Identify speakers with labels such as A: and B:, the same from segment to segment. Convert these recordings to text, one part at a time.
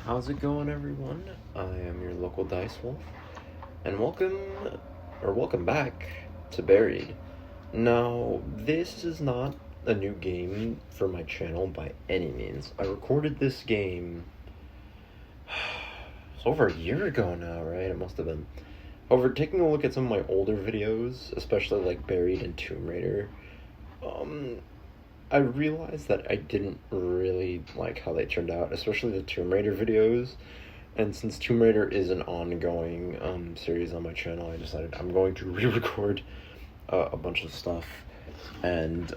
A: How's it going, everyone? I am your local Dice Wolf, and welcome back to Buried. Now, this is not a new game for my channel by any means. I recorded this game it's over a year ago now, right? It must have been. However, taking a look at some of my older videos, especially like Buried and Tomb Raider, I realized that I didn't really like how they turned out, especially the Tomb Raider videos. And since Tomb Raider is an ongoing series on my channel, I decided I'm going to re-record a bunch of stuff. And,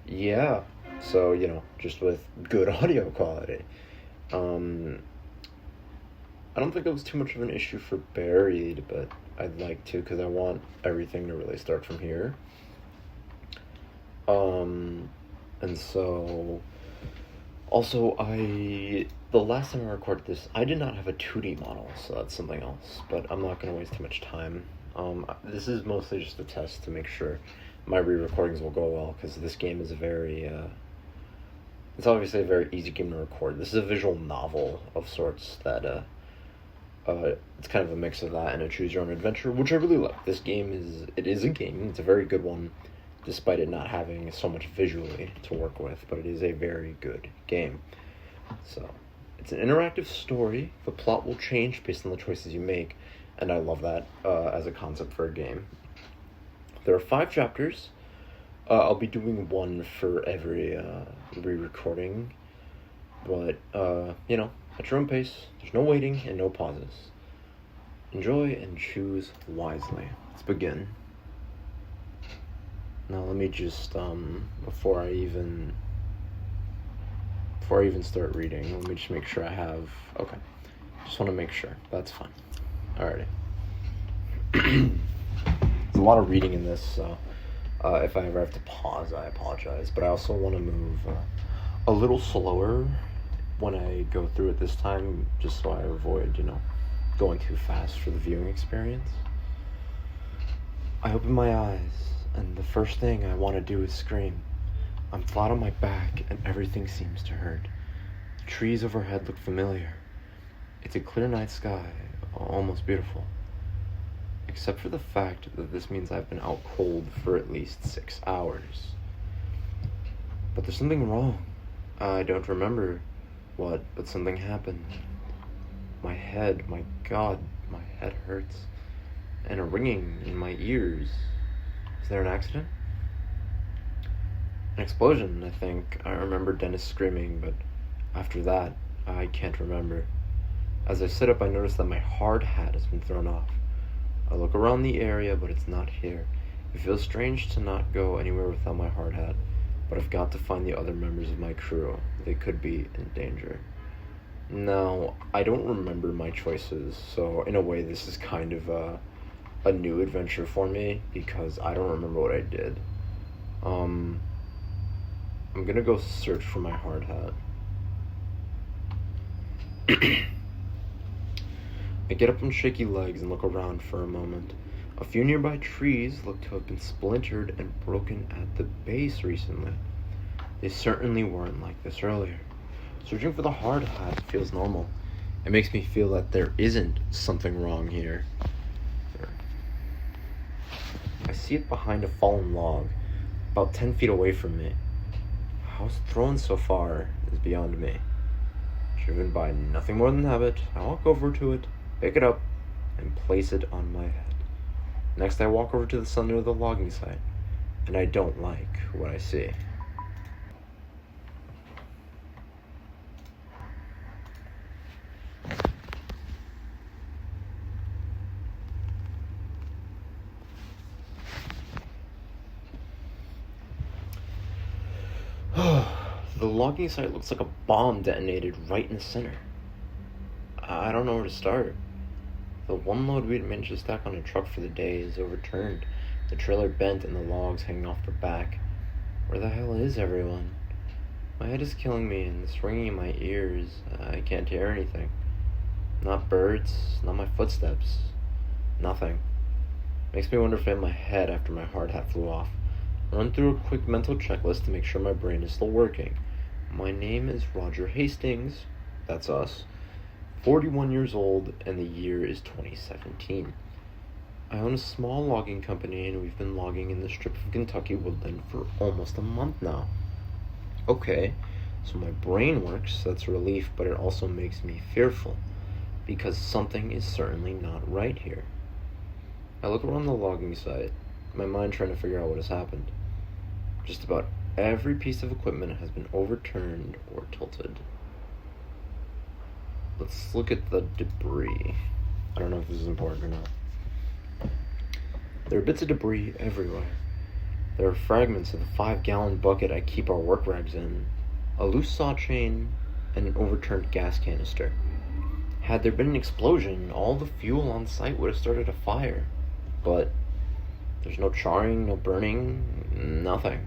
A: yeah. So, just with good audio quality. I don't think it was too much of an issue for Buried, but I'd like to, because I want everything to really start from here. And so, also, the last time I recorded this, I did not have a 2D model, so that's something else, but I'm not going to waste too much time. This is mostly just a test to make sure my re-recordings will go well, because this game is it's obviously a very easy game to record. This is a visual novel of sorts that, it's kind of a mix of that and a choose-your-own-adventure, which I really like. This game is a game, it's a very good one, despite it not having so much visually to work with, but it is a very good game. So, it's an interactive story. The plot will change based on the choices you make, and I love that as a concept for a game. There are 5 chapters. I'll be doing one for every re-recording, but, at your own pace. There's no waiting and no pauses. Enjoy and choose wisely. Let's begin. Now let me just, before I even start reading, let me just make sure I have, okay. Just want to make sure, that's fine. Alrighty. There's a lot of reading in this, so if I ever have to pause, I apologize. But I also want to move a little slower when I go through it this time, just so I avoid, going too fast for the viewing experience. I open my eyes, and the first thing I want to do is scream. I'm flat on my back, and everything seems to hurt. The trees overhead look familiar. It's a clear night sky, almost beautiful. Except for the fact that this means I've been out cold for at least 6 hours. But there's something wrong. I don't remember what, but something happened. My head, my God, my head hurts. And a ringing in my ears. Is there an accident? An explosion, I think. I remember Dennis screaming, but after that, I can't remember. As I sit up, I notice that my hard hat has been thrown off. I look around the area, but it's not here. It feels strange to not go anywhere without my hard hat, but I've got to find the other members of my crew. They could be in danger. Now, I don't remember my choices, so in a way this is kind of a new adventure for me, because I don't remember what I did. I'm gonna go search for my hard hat. I get up on shaky legs and look around for a moment. A few nearby trees look to have been splintered and broken at the base recently. They certainly weren't like this earlier. Searching for the hard hat feels normal. It makes me feel that there isn't something wrong here. I see it behind a fallen log, about 10 feet away from me. How it's thrown so far is beyond me. Driven by nothing more than habit, I walk over to it, pick it up, and place it on my head. Next, I walk over to the center of the logging site, and I don't like what I see. The logging site looks like a bomb detonated right in the center. I don't know where to start. The one load we had managed to stack on a truck for the day is overturned. The trailer bent and the logs hanging off the back. Where the hell is everyone? My head is killing me and it's ringing in my ears. I can't hear anything. Not birds, not my footsteps. Nothing. Makes me wonder if I hit my head after my hard hat flew off. Run through a quick mental checklist to make sure my brain is still working. My name is Roger Hastings. That's us. 41 years old, and the year is 2017. I own a small logging company, and we've been logging in the strip of Kentucky woodland for almost a month now. Okay, so my brain works, that's a relief, but it also makes me fearful, because something is certainly not right here. I look around the logging site, my mind trying to figure out what has happened. Just about every piece of equipment has been overturned or tilted. Let's look at the debris. I don't know if this is important or not. There are bits of debris everywhere. There are fragments of the 5-gallon bucket I keep our work rags in, a loose saw chain, and an overturned gas canister. Had there been an explosion, all the fuel on site would have started a fire. But there's no charring, no burning, nothing.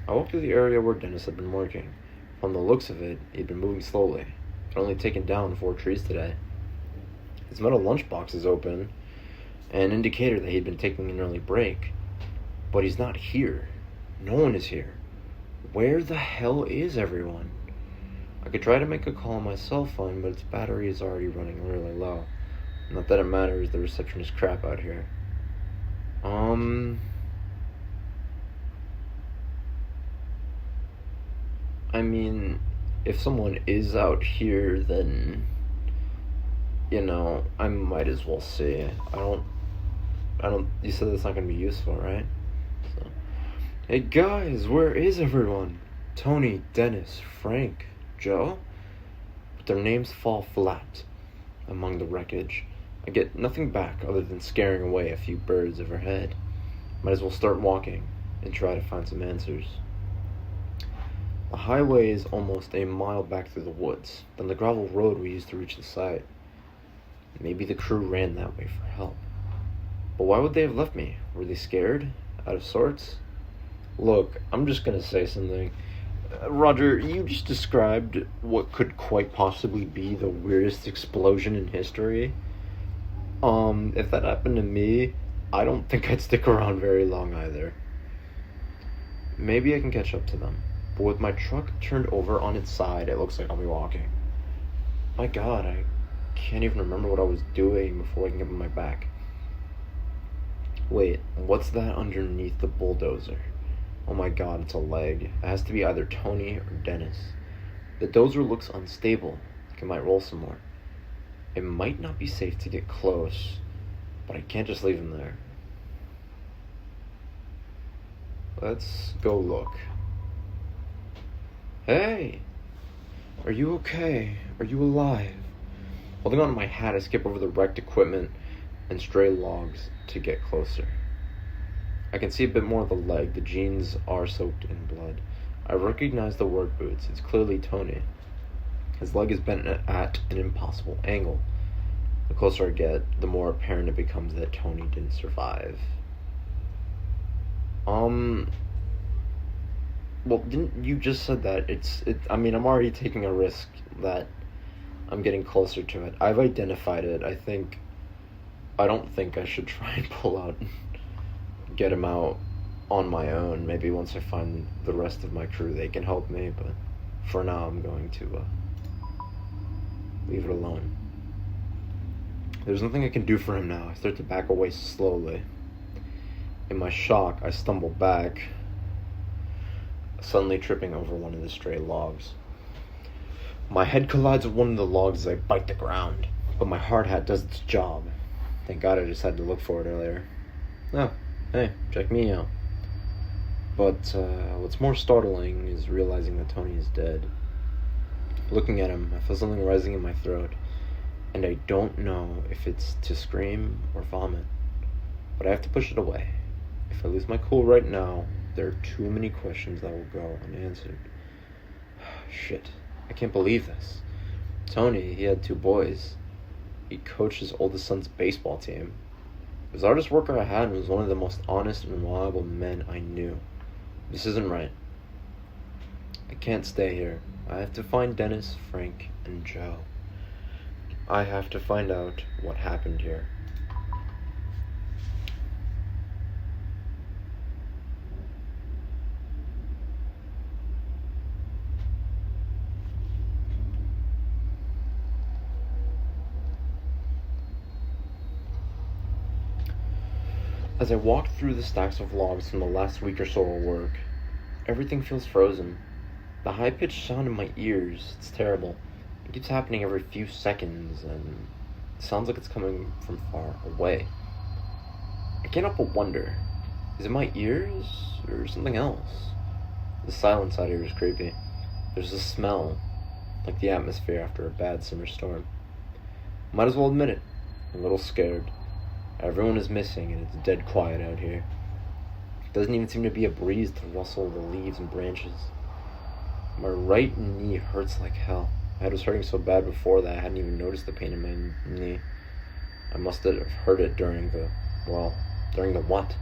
A: I walked through the area where Dennis had been working. From the looks of it, he'd been moving slowly. He'd only taken down 4 trees today. His metal lunchbox is open, an indicator that he'd been taking an early break. But he's not here. No one is here. Where the hell is everyone? I could try to make a call on my cell phone, but its battery is already running really low. Not that it matters, the reception is crap out here. I mean, if someone is out here, then, I might as well see. You said that's not gonna be useful, right? So, hey guys, where is everyone? Tony, Dennis, Frank, Joe? But their names fall flat among the wreckage. I get nothing back other than scaring away a few birds overhead. Might as well start walking and try to find some answers. The highway is almost a mile back through the woods, then the gravel road we used to reach the site. Maybe the crew ran that way for help. But why would they have left me? Were they scared? Out of sorts? Look, I'm just gonna say something. Roger, you just described what could quite possibly be the weirdest explosion in history. If that happened to me, I don't think I'd stick around very long either. Maybe I can catch up to them. But with my truck turned over on its side, it looks like I'll be walking. My God, I can't even remember what I was doing before I can get on my back. Wait, what's that underneath the bulldozer? Oh my God, it's a leg. It has to be either Tony or Dennis. The dozer looks unstable, like it might roll some more. It might not be safe to get close, but I can't just leave him there. Let's go look. Hey! Are you okay? Are you alive? Holding on to my hat, I skip over the wrecked equipment and stray logs to get closer. I can see a bit more of the leg. The jeans are soaked in blood. I recognize the work boots. It's clearly Tony. His leg is bent at an impossible angle. The closer I get, the more apparent it becomes that Tony didn't survive. Well, didn't you just said that? I'm already taking a risk that I'm getting closer to it. I've identified it. I don't think I should try and pull out and get him out on my own. Maybe once I find the rest of my crew, they can help me, but for now, I'm going to leave it alone. There's nothing I can do for him now. I start to back away slowly. In my shock, I stumble back, suddenly tripping over one of the stray logs. My head collides with one of the logs as I bite the ground, but my hard hat does its job. Thank God I just had to look for it earlier. Oh, hey, check me out. But what's more startling is realizing that Tony is dead. Looking at him, I feel something rising in my throat, and I don't know if it's to scream or vomit, but I have to push it away. If I lose my cool right now, there are too many questions that will go unanswered. Shit, I can't believe this. Tony, he had 2 boys. He coached his oldest son's baseball team. He was the hardest worker I had and was one of the most honest and reliable men I knew. This isn't right. I can't stay here. I have to find Dennis, Frank, and Joe. I have to find out what happened here. As I walk through the stacks of logs from the last week or so of work, everything feels frozen. The high-pitched sound in my ears, it's terrible. It keeps happening every few seconds, and it sounds like it's coming from far away. I can't help but wonder, is it my ears, or something else? The silence out here is creepy. There's a smell, like the atmosphere after a bad summer storm. Might as well admit it, I'm a little scared. Everyone is missing, and it's dead quiet out here. Doesn't even seem to be a breeze to rustle the leaves and branches. My right knee hurts like hell. My head was hurting so bad before that I hadn't even noticed the pain in my knee. I must have heard it during the what?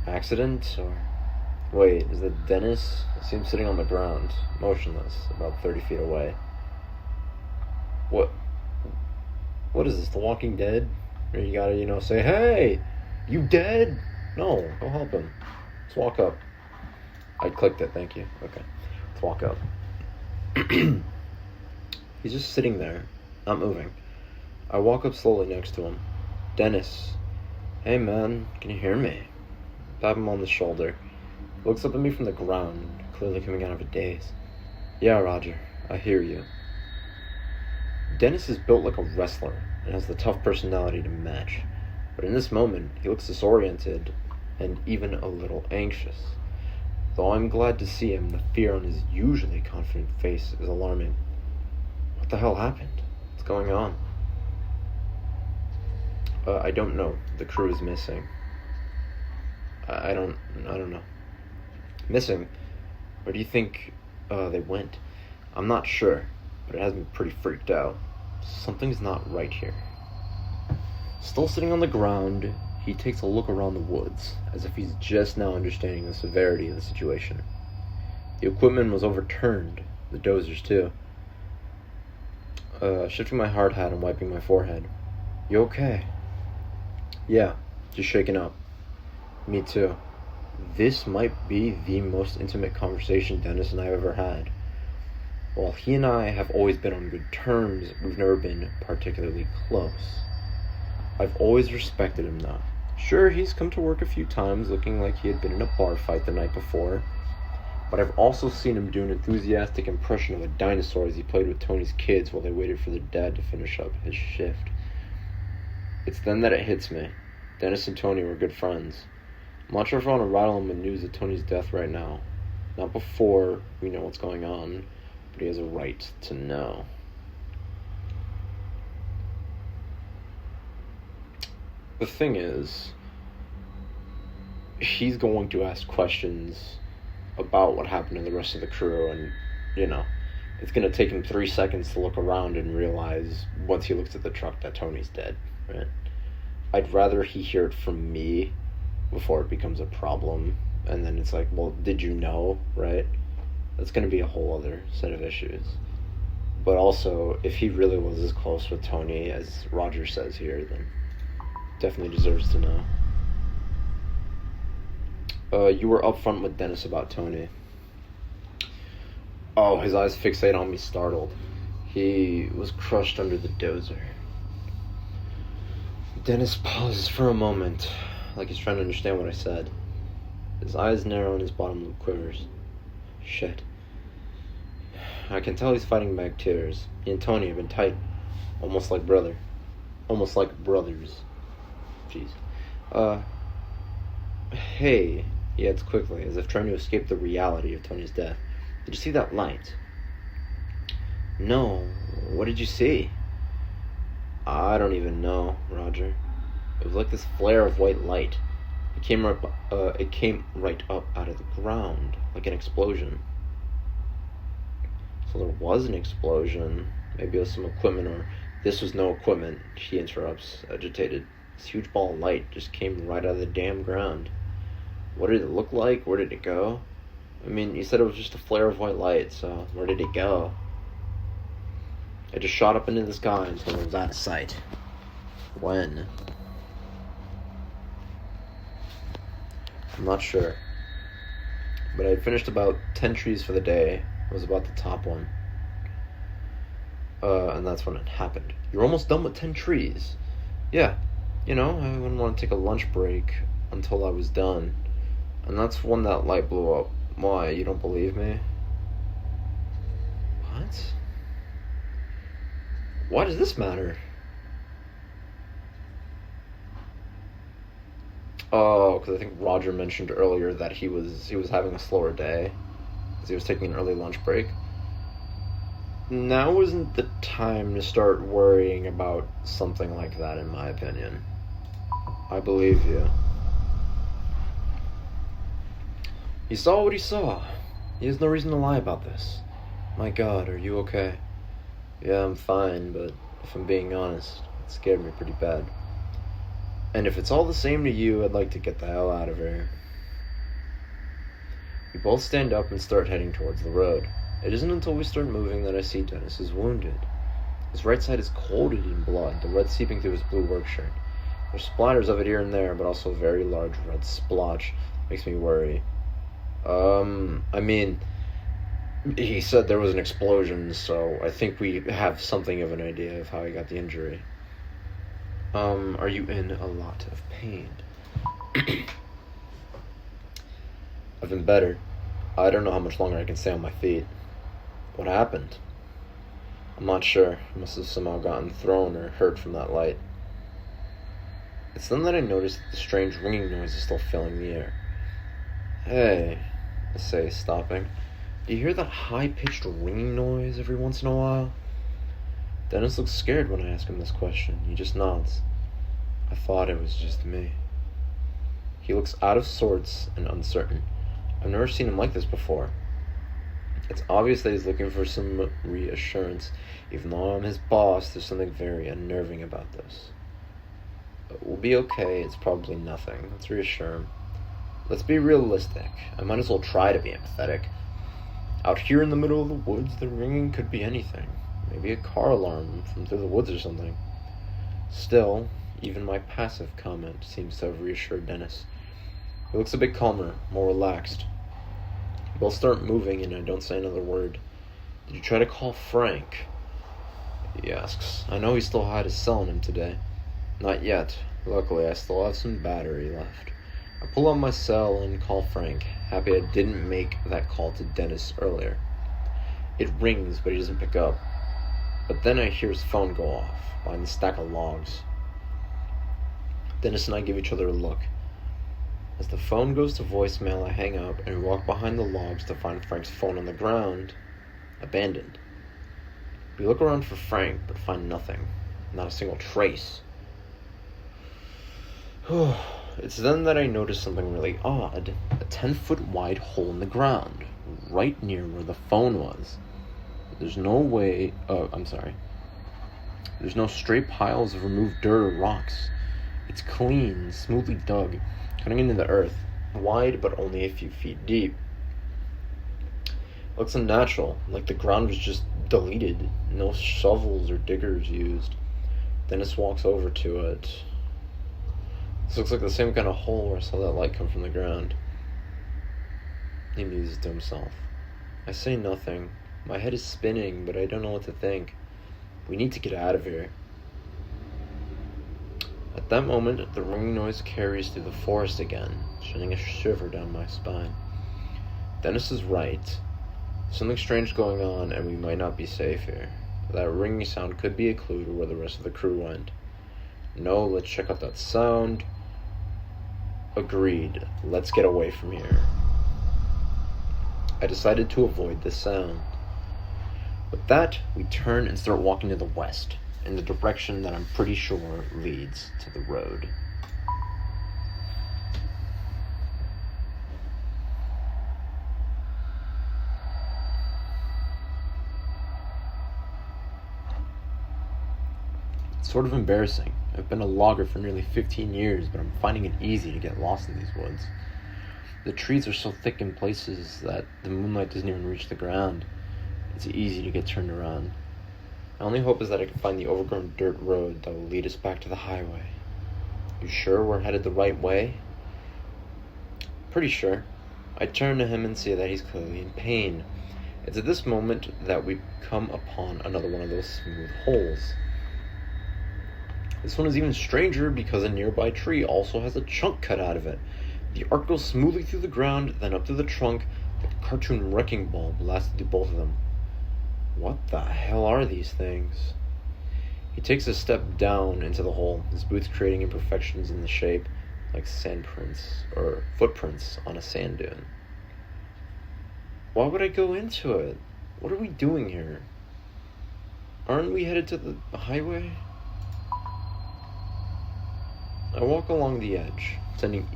A: Accident? Or... Wait, is it Dennis? I see him sitting on the ground, motionless, about 30 feet away. What is this, The Walking Dead? Or you gotta, say, hey, you dead? No, go help him. Let's walk up. I clicked it, thank you. Okay, let's walk up. He's just sitting there, not moving. I walk up slowly next to him. Dennis. Hey man, can you hear me? Tap him on the shoulder. He looks up at me from the ground, clearly coming out of a daze. Yeah, Roger, I hear you. Dennis is built like a wrestler and has the tough personality to match. But in this moment, he looks disoriented and even a little anxious. Though I'm glad to see him, the fear on his usually confident face is alarming. What the hell happened? What's going on? I don't know. The crew is missing. I don't know. Missing? Where do you think they went? I'm not sure, but it has me pretty freaked out. Something's not right here. Still sitting on the ground, he takes a look around the woods, as if he's just now understanding the severity of the situation. The equipment was overturned, the dozers too. Shifting my hard hat and wiping my forehead. You okay? Yeah, just shaken up. Me too. This might be the most intimate conversation Dennis and I have ever had. While he and I have always been on good terms, we've never been particularly close. I've always respected him though. Sure, he's come to work a few times looking like he had been in a bar fight the night before, but I've also seen him do an enthusiastic impression of a dinosaur as he played with Tony's kids while they waited for their dad to finish up his shift. It's then that it hits me. Dennis and Tony were good friends. I'm not sure if I want to rattle him with news of Tony's death right now. Not before we know what's going on, but he has a right to know. The thing is, he's going to ask questions about what happened to the rest of the crew, and, it's going to take him 3 seconds to look around and realize, once he looks at the truck, that Tony's dead, right? I'd rather he hear it from me before it becomes a problem, and then it's like, well, did you know, right? That's going to be a whole other set of issues. But also, if he really was as close with Tony as Roger says here, then definitely deserves to know. You were upfront with Dennis about Tony. Oh, his eyes fixate on me, startled. He was crushed under the dozer. Dennis pauses for a moment, like he's trying to understand what I said. His eyes narrow and his bottom lip quivers. Shit. I can tell he's fighting back tears. He and Tony have been tight. Almost like brother. Almost like brothers. Jeez. Hey, he adds quickly, as if trying to escape the reality of Tony's death. Did you see that light? No. What did you see? I don't even know, Roger. It was like this flare of white light. It came right up out of the ground, like an explosion. So there was an explosion. Maybe it was some equipment, or this was no equipment, she interrupts, agitated. This huge ball of light just came right out of the damn ground. What did it look like? Where did it go? I mean, you said it was just a flare of white light, so where did it go? It just shot up into the sky until it was out of sight. When? I'm not sure. But I had finished about 10 trees for the day. It was about the top one. And that's when it happened. You're almost done with 10 trees. Yeah. I wouldn't want to take a lunch break. until I was done. And that's when that light blew up. Why, you don't believe me? What? Why does this matter? Oh, because I think Roger mentioned earlier that he was having a slower day, because he was taking an early lunch break. Now isn't the time to start worrying about something like that, in my opinion. I believe you. He saw what he saw. He has no reason to lie about this. My God, are you okay? Yeah, I'm fine, but if I'm being honest, it scared me pretty bad. And if it's all the same to you, I'd like to get the hell out of here. We both stand up and start heading towards the road. It isn't until we start moving that I see Dennis is wounded. His right side is coated in blood, the red seeping through his blue work shirt. There's splatters of it here and there, but also a very large red splotch. Makes me worry. He said there was an explosion, so I think we have something of an idea of how he got the injury. Are you in a lot of pain? I've been better. I don't know how much longer I can stay on my feet. What happened? I'm not sure. I must have somehow gotten thrown or hurt from that light. It's then that I notice that the strange ringing noise is still filling the air. Hey, I say, stopping. Do you hear that high-pitched ringing noise every once in a while? Dennis looks scared when I ask him this question. He just nods. I thought it was just me. He looks out of sorts and uncertain. I've never seen him like this before. It's obvious that he's looking for some reassurance. Even though I'm his boss, there's something very unnerving about this. But we'll be okay. It's probably nothing. Let's reassure him. Let's be realistic. I might as well try to be empathetic. Out here in the middle of the woods, the ringing could be anything. Maybe a car alarm from through the woods or something. Still, even my passive comment seems to have reassured Dennis. He looks a bit calmer, more relaxed. We both start moving and I don't say another word. Did you try to call Frank? He asks. I know he still had his cell on him today. Not yet. Luckily, I still have some battery left. I pull out my cell and call Frank, happy I didn't make that call to Dennis earlier. It rings, but he doesn't pick up. But then I hear his phone go off, behind the stack of logs. Dennis and I give each other a look. As the phone goes to voicemail, I hang up and walk behind the logs to find Frank's phone on the ground, abandoned. We look around for Frank, but find nothing. Not a single trace. It's then that I notice something really odd. A 10-foot wide hole in the ground, right near where the phone was. There's no stray piles of removed dirt or rocks. It's clean, smoothly dug, cutting into the earth, wide but only a few feet deep. It looks unnatural, like the ground was just deleted, no shovels or diggers used. Dennis walks over to it. This looks like the same kind of hole where I saw that light come from the ground. He muses to himself. I say nothing. My head is spinning, but I don't know what to think. We need to get out of here. At that moment, the ringing noise carries through the forest again, sending a shiver down my spine. Dennis is right. Something strange going on, and we might not be safe here. That ringing sound could be a clue to where the rest of the crew went. No, let's check out that sound. Agreed. Let's get away from here. I decided to avoid this sound. With that, we turn and start walking to the west, in the direction that I'm pretty sure leads to the road. It's sort of embarrassing. I've been a logger for nearly 15 years, but I'm finding it easy to get lost in these woods. The trees are so thick in places that the moonlight doesn't even reach the ground. It's easy to get turned around. My only hope is that I can find the overgrown dirt road that will lead us back to the highway. You sure we're headed the right way? Pretty sure. I turn to him and see that he's clearly in pain. It's at this moment that we come upon another one of those smooth holes. This one is even stranger because a nearby tree also has a chunk cut out of it. The arc goes smoothly through the ground, then up to the trunk, like a cartoon wrecking ball blasted through both of them. What the hell are these things? He takes a step down into the hole, his boots creating imperfections in the shape, like sandprints or footprints on a sand dune. Why would I go into it? What are we doing here? Aren't we headed to the highway? I walk along the edge,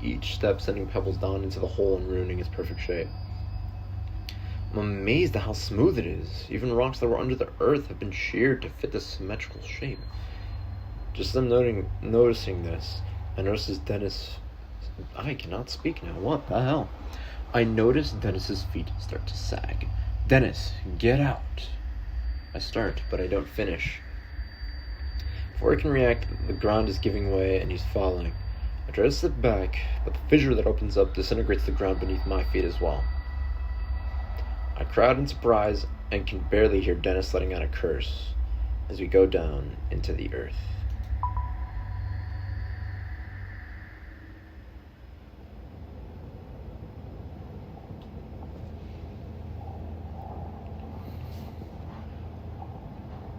A: each step sending pebbles down into the hole and ruining its perfect shape. I'm amazed at how smooth it is. Even rocks that were under the earth have been sheared to fit this symmetrical shape. Just as I'm noticing this, I notice Dennis... I cannot speak now. What the hell? I notice Dennis's feet start to sag. Dennis, get out. I start, but I don't finish. Before I can react, the ground is giving way and he's falling. I try to slip back, but the fissure that opens up disintegrates the ground beneath my feet as well. I crowd in surprise and can barely hear Dennis letting out a curse as we go down into the earth.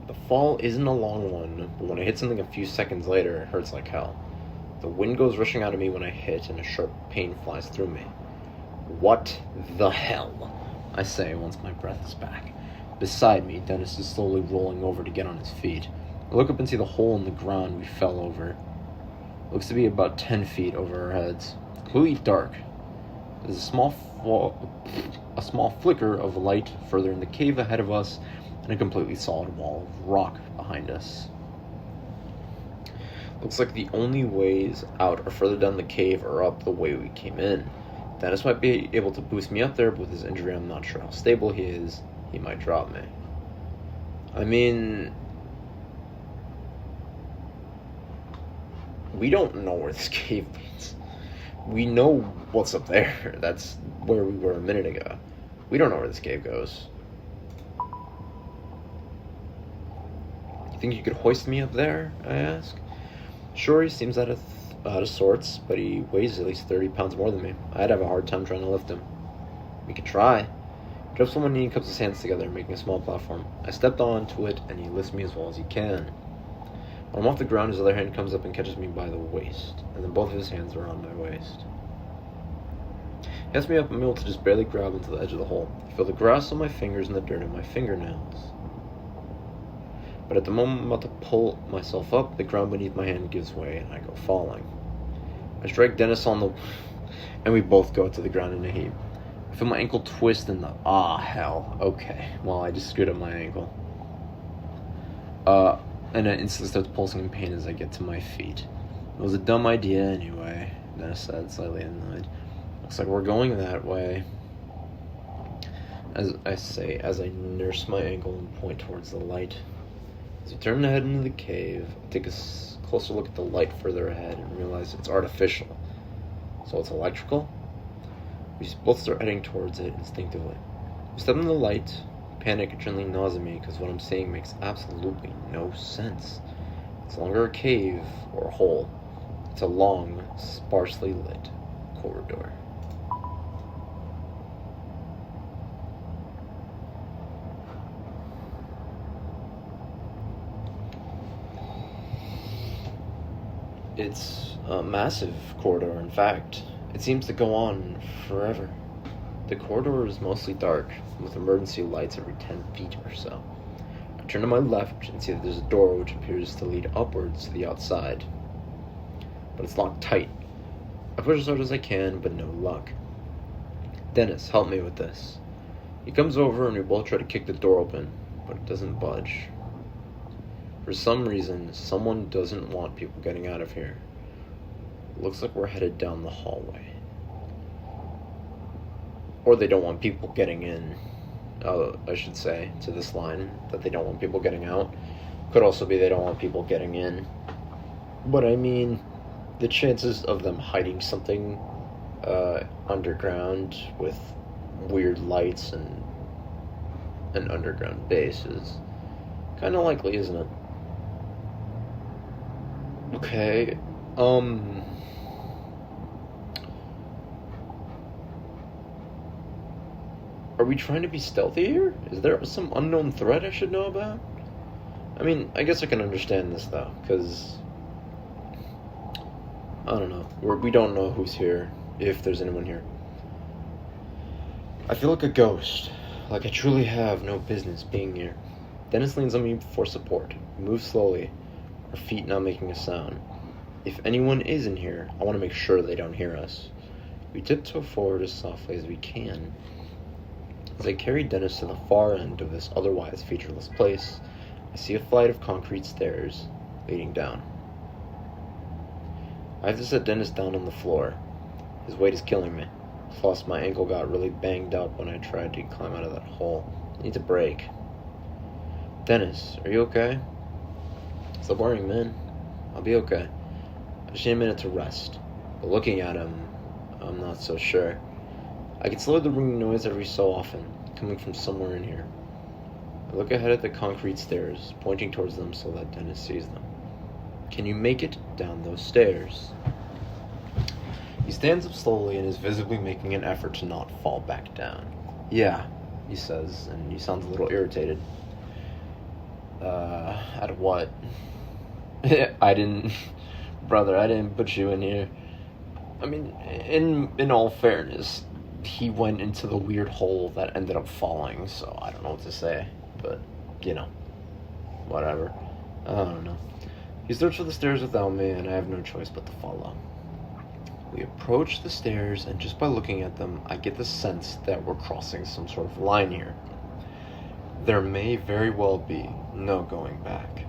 A: The fall isn't a long one, but when I hit something a few seconds later, it hurts like hell. The wind goes rushing out of me when I hit, and a sharp pain flies through me. What the hell? I say once my breath is back. Beside me, Dennis is slowly rolling over to get on his feet. I look up and see the hole in the ground we fell over. It looks to be about 10 feet over our heads. It's completely dark. There's a small flicker of light further in the cave ahead of us, and a completely solid wall of rock behind us. Looks like the only ways out are further down the cave or up the way we came in. Dennis might be able to boost me up there, but with his injury I'm not sure how stable he is. He might drop me. I mean... we don't know where this cave leads. We know what's up there. That's where we were a minute ago. We don't know where this cave goes. You think you could hoist me up there? I ask. Sure, he seems out of sorts, but he weighs at least 30 pounds more than me. I'd have a hard time trying to lift him. We could try. He drops on one knee and cups his hands together, making a small platform. I stepped onto it, and he lifts me as well as he can. When I'm off the ground, his other hand comes up and catches me by the waist, and then both of his hands are on my waist. He has me up, I'm able to just barely grab into the edge of the hole. I feel the grass on my fingers and the dirt on my fingernails. But at the moment I'm about to pull myself up, the ground beneath my hand gives way and I go falling. I strike Dennis on the... and we both go to the ground in a heap. I feel my ankle twist and the... ah, hell. Okay. Well, I just screwed up my ankle. And it instantly starts pulsing in pain as I get to my feet. It was a dumb idea anyway, Dennis said, slightly annoyed. Looks like we're going that way. As I say, as I nurse my ankle and point towards the light. As we turn ahead into the cave, I take a closer look at the light further ahead and realize it's artificial. So it's electrical? We both start heading towards it instinctively. We step in the light, panic adrenaline gnaws at me because what I'm seeing makes absolutely no sense. It's no longer a cave or a hole. It's a long, sparsely lit corridor. It's a massive corridor, in fact. It seems to go on forever. The corridor is mostly dark, with emergency lights every 10 feet or so. I turn to my left and see that there's a door which appears to lead upwards to the outside. But it's locked tight. I push as hard as I can, but no luck. Dennis, help me with this. He comes over and we both try to kick the door open, but it doesn't budge. For some reason, someone doesn't want people getting out of here. Looks like we're headed down the hallway. Or they don't want people getting in, I should say, to this line, that they don't want people getting out. Could also be they don't want people getting in. But I mean, the chances of them hiding something underground with weird lights and an underground base is kind of likely, isn't it? Okay. Are we trying to be stealthy here? Is there some unknown threat I should know about? I mean, I guess I can understand this though, because I don't know. We don't know who's here, if there's anyone here. I feel like a ghost, like I truly have no business being here. Dennis leans on me for support. We move slowly, our feet not making a sound. If anyone is in here, I want to make sure they don't hear us. We tiptoe forward as softly as we can. As I carry Dennis to the far end of this otherwise featureless place, I see a flight of concrete stairs leading down. I have to set Dennis down on the floor. His weight is killing me. Plus, my ankle got really banged up when I tried to climb out of that hole. It needs a break. Dennis, are you okay? Stop worrying, man. I'll be okay. I just need a minute to rest. But looking at him, I'm not so sure. I can slow the ringing noise every so often, coming from somewhere in here. I look ahead at the concrete stairs, pointing towards them so that Dennis sees them. Can you make it down those stairs? He stands up slowly and is visibly making an effort to not fall back down. Yeah, he says, and he sounds a little irritated. At what? I didn't put you in here. I mean, in all fairness, he went into the weird hole that ended up falling, so I don't know what to say, but, whatever. I don't know. He starts for the stairs without me, and I have no choice but to follow. We approach the stairs, and just by looking at them, I get the sense that we're crossing some sort of line here. There may very well be no going back.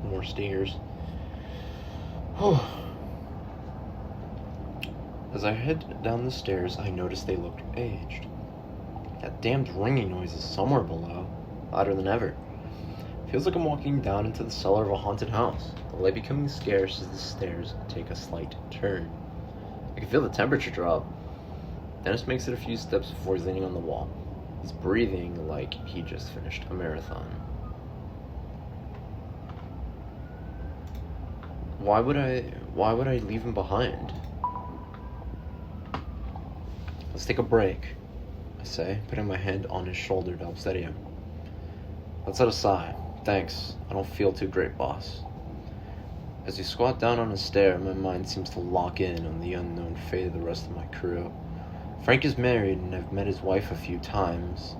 A: More stairs. As I head down the stairs, I notice they look aged. That damned ringing noise is somewhere below, louder than ever. Feels like I'm walking down into the cellar of a haunted house, the light becoming scarce as the stairs take a slight turn. I can feel the temperature drop. Dennis makes it a few steps before he's leaning on the wall. He's breathing like he just finished a marathon. Why would I leave him behind? Let's take a break, I say, putting my hand on his shoulder to help steady him. Let's set a sigh. Thanks. I don't feel too great, boss. As we squat down on a stair, my mind seems to lock in on the unknown fate of the rest of my crew. Frank is married, and I've met his wife a few times.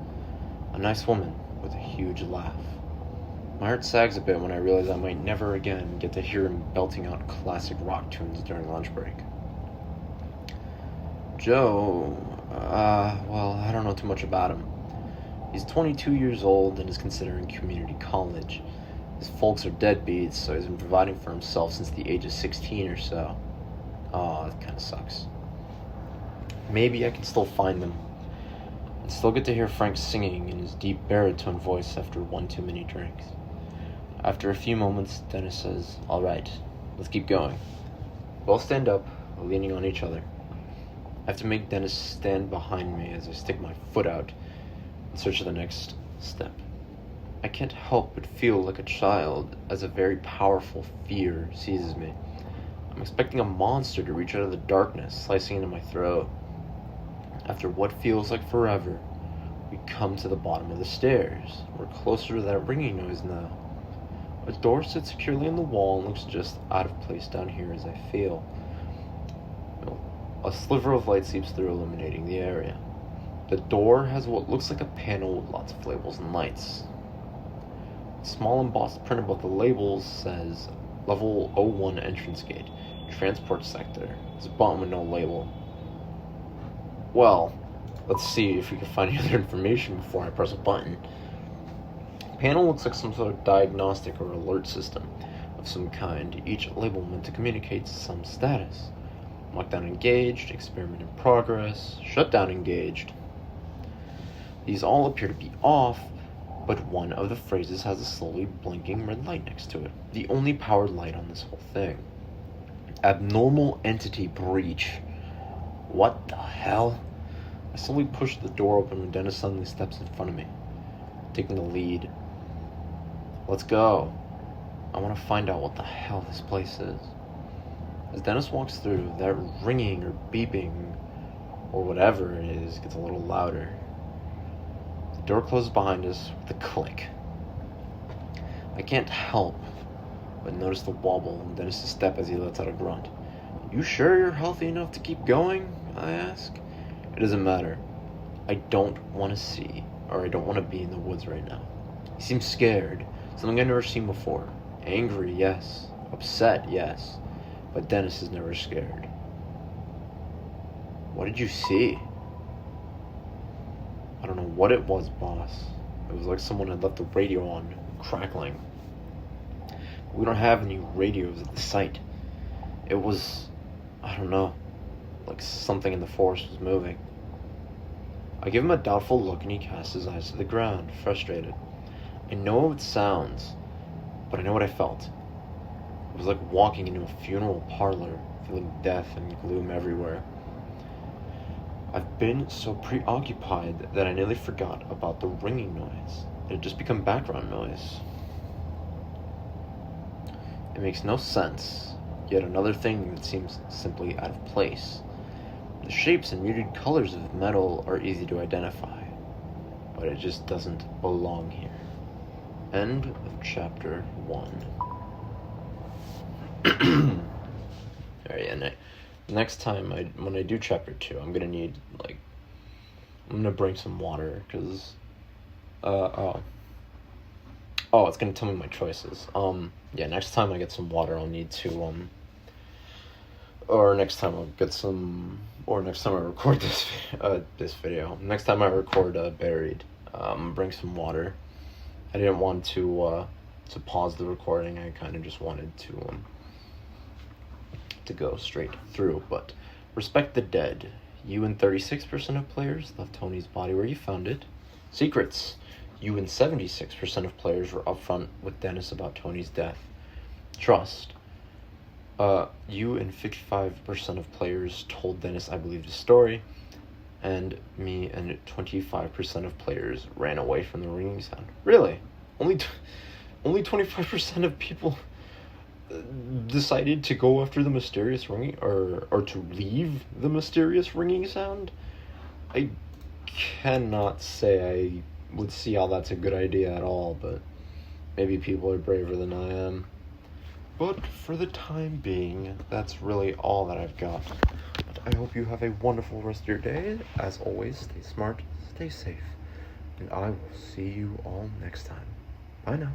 A: A nice woman with a huge laugh. My heart sags a bit when I realize I might never again get to hear him belting out classic rock tunes during lunch break. Joe, well, I don't know too much about him. He's 22 years old and is considering community college. His folks are deadbeats, so he's been providing for himself since the age of 16 or so. Oh, that kind of sucks. Maybe I can still find him. And still get to hear Frank singing in his deep baritone voice after one too many drinks. After a few moments, Dennis says, "All right, let's keep going." We all stand up, leaning on each other. I have to make Dennis stand behind me as I stick my foot out in search of the next step. I can't help but feel like a child as a very powerful fear seizes me. I'm expecting a monster to reach out of the darkness, slicing into my throat. After what feels like forever, we come to the bottom of the stairs. We're closer to that ringing noise now. A door sits securely in the wall and looks just out of place down here as I feel. A sliver of light seeps through, illuminating the area. The door has what looks like a panel with lots of labels and lights. A small embossed print above the labels says Level 01 Entrance Gate, Transport Sector. There's a button with no label. Well, let's see if we can find any other information before I press a button. The panel looks like some sort of diagnostic or alert system of some kind, each label meant to communicate some status. Lockdown engaged, experiment in progress, shutdown engaged. These all appear to be off, but one of the phrases has a slowly blinking red light next to it. The only powered light on this whole thing. Abnormal entity breach. What the hell? I slowly push the door open when Dennis suddenly steps in front of me. taking the lead. Let's go. I want to find out what the hell this place is. As Dennis walks through, that ringing or beeping or whatever it is gets a little louder. The door closes behind us with a click. I can't help but notice the wobble in Dennis' step as he lets out a grunt. You sure you're healthy enough to keep going? I ask. It doesn't matter. I don't want to see, or I don't want to be in the woods right now. He seems scared, something I've never seen before. Angry, yes. Upset, yes. But Dennis is never scared. What did you see? I don't know what it was, boss. It was like someone had left the radio on, crackling. We don't have any radios at the site. It was, I don't know, like something in the forest was moving. I give him a doubtful look and he casts his eyes to the ground, frustrated. I know it sounds, but I know what I felt. It was like walking into a funeral parlor, feeling death and gloom everywhere. I've been so preoccupied that I nearly forgot about the ringing noise. It had just become background noise. It makes no sense, yet another thing that seems simply out of place. The shapes and muted colors of metal are easy to identify, but it just doesn't belong here. End of chapter 1. Alright, and next time, when I do chapter 2, I'm gonna need, I'm gonna bring some water, because, it's gonna tell me my choices. Next time I get some water, I'll need to, or next time I record this video. Next time I record, Buried, bring some water. I didn't want to pause the recording. I kind of just wanted to go straight through, but respect the dead. You and 36% of players left Tony's body where you found it. Secrets. You and 76% of players were upfront with Dennis about Tony's death. Trust. You and 55% of players told Dennis I believed his story, and me and 25% of players ran away from the ringing sound. Really? Only 25% of people decided to go after the mysterious ringing, or to leave the mysterious ringing sound? I cannot say I would see how that's a good idea at all, but maybe people are braver than I am. But for the time being, that's really all that I've got. But I hope you have a wonderful rest of your day. As always, stay smart, stay safe, and I will see you all next time. Bye now.